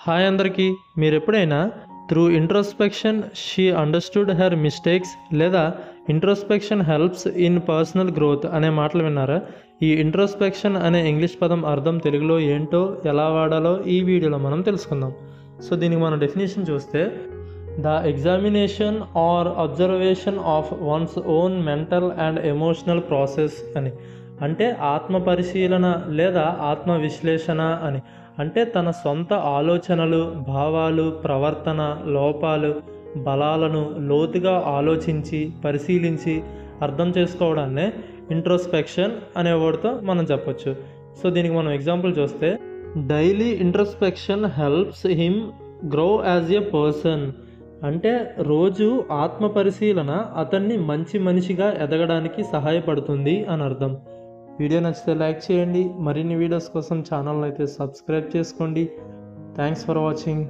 Hi అందరికీ. మీరు ఎప్పుడైనా through introspection she understood her mistakes లేదా introspection helps in personal growth అనే మాటలు విన్నారా? ఈ ఇంట్రోస్పెక్షన్ అనే ఇంగ్లీష్ పదం అర్థం తెలుగులో ఏంటో ఎలా వాడాలో ఈ వీడియోలో మనం తెలుసుకుందాం. సో దీనికి మనం డెఫినేషన్ చూస్తే, the examination or observation of one's own mental and emotional process అని, అంటే ఆత్మ పరిశీలన లేదా ఆత్మ విశ్లేషణ అని. అంటే తన సొంత ఆలోచనలు, భావాలు, ప్రవర్తన, లోపాలు, బలాలను లోతుగా ఆలోచించి పరిశీలించి అర్థం చేసుకోవడాన్నే ఇంట్రోస్పెక్షన్ అనే వర్డ్తో మనం చెప్పొచ్చు. సో దీనికి మనం ఎగ్జాంపుల్ చూస్తే, daily introspection helps him grow as a person, అంటే రోజు ఆత్మ పరిశీలన అతన్ని మంచి మనిషిగా ఎదగడానికి సహాయపడుతుంది అని అర్థం. వీడియో నచ్చితే లైక్ చేయండి. మరిన్ని వీడియోస్ కోసం ఛానల్ని అయితే సబ్స్క్రైబ్ చేసుకోండి. Thanks for watching.